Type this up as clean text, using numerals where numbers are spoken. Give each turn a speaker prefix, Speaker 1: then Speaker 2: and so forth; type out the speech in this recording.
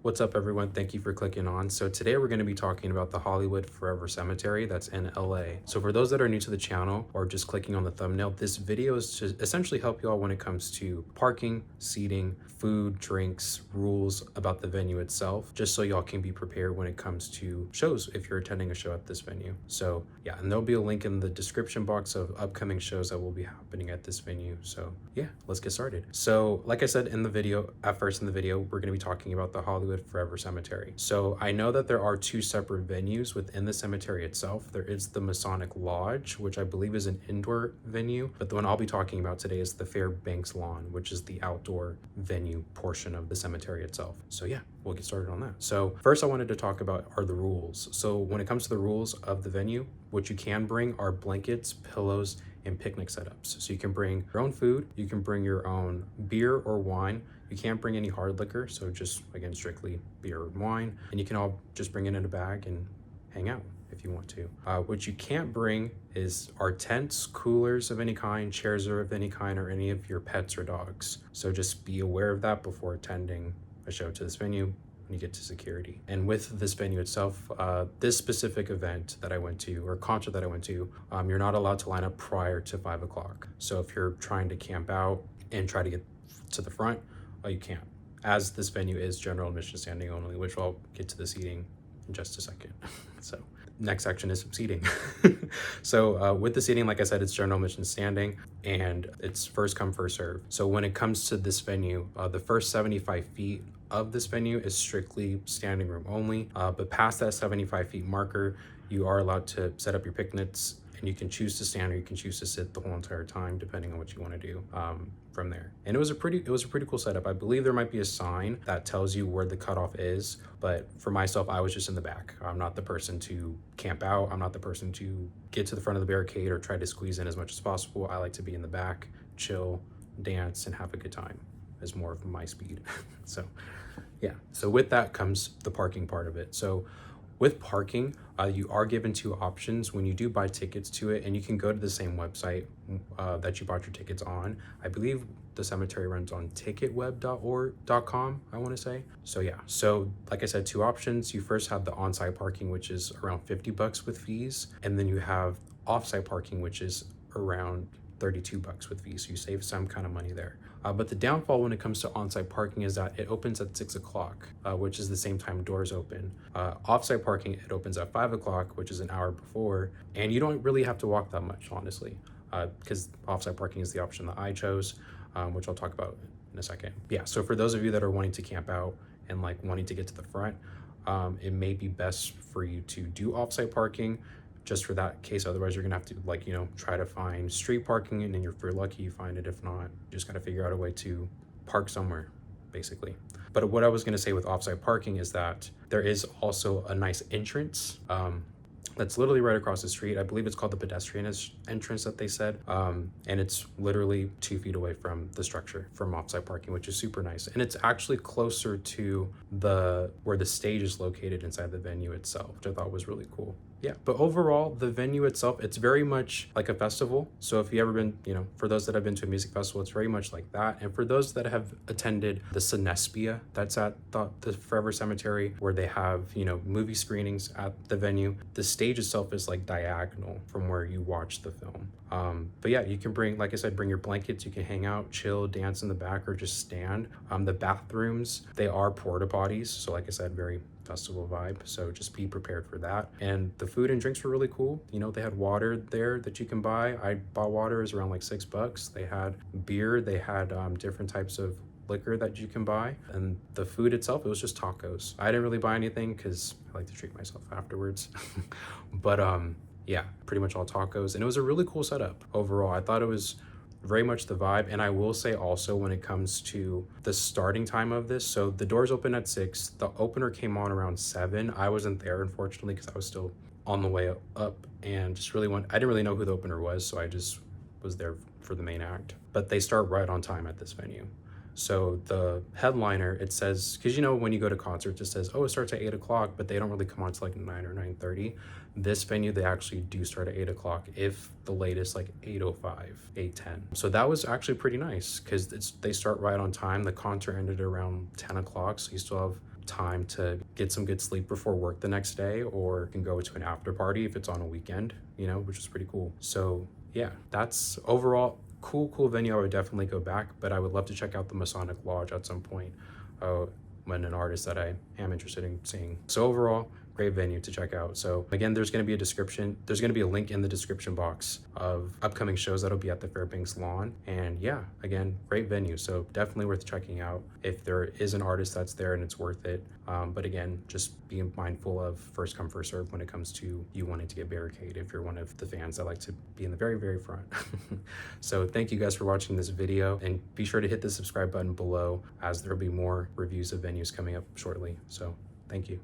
Speaker 1: What's up, everyone? Thank you for clicking on. So today we're going to be talking about the Hollywood Forever Cemetery that's in LA. So for those that are new to the channel or just clicking on the thumbnail, this video is to essentially help you all when it comes to parking, seating, food, drinks, rules about the venue itself, just so y'all can be prepared when it comes to shows if you're attending a show at this venue. So yeah, and there'll be a link in the description box of upcoming shows that will be happening at this venue. So yeah, let's get started. So like I said in the video, at first in the video, we're going to be talking about the Hollywood Forever Cemetery. So I know that there are two separate venues within the cemetery itself. There is the Masonic Lodge, which I believe is an indoor venue, but the one I'll be talking about today is the Fairbanks Lawn, which is the outdoor venue portion of the cemetery itself. So yeah, we'll get started on that. So first I wanted to talk about are the rules. So when it comes to the rules of the venue, what you can bring are blankets, pillows, and picnic setups. So you can bring your own food, you can bring your own beer or wine. You can't bring any hard liquor, so just again strictly beer and wine, and you can all just bring it in a bag and hang out if you want to. What you can't bring are tents, coolers of any kind, chairs of any kind, or any of your pets or dogs. So just be aware of that before attending a show to this venue when you get to security. And with this venue itself, this specific event that I went to, or concert that I went to, you're not allowed to line up prior to 5 o'clock. So if you're trying to camp out and try to get to the front, you can't, as this venue is general admission standing only, which I'll get to the seating in just a second. So next section is seating. So with the seating, like I said, it's general admission standing and it's first come, first serve. So when it comes to this venue, the first 75 feet of this venue is strictly standing room only. But past that 75 feet marker, you are allowed to set up your picnics, and you can choose to stand or you can choose to sit the whole entire time, depending on what you want to do from there. And it was a pretty cool setup. I believe there might be a sign that tells you where the cutoff is, but for myself, I was just in the back. I'm not the person to camp out. I'm not the person to get to the front of the barricade or try to squeeze in as much as possible. I like to be in the back, chill, dance, and have a good time. Is more of my speed. So yeah, so with that comes the parking part of it. So with parking, you are given two options when you do buy tickets to it, and you can go to the same website that you bought your tickets on. I believe the cemetery runs on ticketweb.com, I want to say. So yeah, so like I said, two options. You first have the on-site parking, which is around $50 with fees, and then you have off-site parking, which is around $32 with fees. So you save some kind of money there. But the downfall when it comes to on-site parking is that it opens at 6 o'clock, which is the same time doors open. Off-site parking, it opens at 5 o'clock, which is an hour before. And you don't really have to walk that much, honestly, because off-site parking is the option that I chose, which I'll talk about in a second. Yeah, so for those of you that are wanting to camp out and like wanting to get to the front, it may be best for you to do off-site parking just for that case. Otherwise you're gonna have to try to find street parking, and then if you're lucky you find it. If not, you just gotta figure out a way to park somewhere, basically. But what I was gonna say with offsite parking is that there is also a nice entrance that's literally right across the street. I believe it's called the pedestrian entrance that they said, and it's literally 2 feet away from the structure from offsite parking, which is super nice. And it's actually closer to where the stage is located inside the venue itself, which I thought was really cool. Yeah, but overall, the venue itself, it's very much like a festival. So if you ever been, for those that have been to a music festival, it's very much like that. And for those that have attended the Cinespia, that's at the Forever Cemetery, where they have, movie screenings at the venue, the stage itself is like diagonal from where you watch the film. But yeah, you can bring, like I said, bring your blankets, you can hang out, chill, dance in the back, or just stand. The bathrooms, they are porta potties. So like I said, very festival vibe, so just be prepared for that. And the food and drinks were really cool. They had water there that you can buy. I bought water, it was around like $6. They had beer, they had different types of liquor that you can buy. And the food itself, it was just tacos. I didn't really buy anything because I like to treat myself afterwards. But yeah, pretty much all tacos. And it was a really cool setup overall. I thought it was very much the vibe. And I will say also, when it comes to the starting time of this, so the doors open at 6, the opener came on around 7. I wasn't there, unfortunately, because I was still on the way up, and I didn't really know who the opener was, so I just was there for the main act. But they start right on time at this venue. So the headliner, it says, because when you go to concerts, it says, oh, it starts at 8 o'clock, but they don't really come on to like 9 or 9:30. This venue, they actually do start at 8 o'clock, if the latest, like 8:05, 8:10. So that was actually pretty nice, because they start right on time. The concert ended around 10 o'clock, so you still have time to get some good sleep before work the next day, or can go to an after party if it's on a weekend, you know, which is pretty cool. So yeah, that's overall cool venue. I would definitely go back, but I would love to check out the Masonic Lodge at some point when an artist that I am interested in seeing. So overall, great venue to check out. So again, there's going to be a link in the description box of upcoming shows that'll be at the Fairbanks lawn. And yeah, again, great venue. So definitely worth checking out if there is an artist that's there and it's worth it. But again, just being mindful of first come, first serve when it comes to you wanting to get barricade if you're one of the fans that like to be in the very front. So thank you guys for watching this video, and be sure to hit the subscribe button below, as there'll be more reviews of venues coming up shortly. So thank you.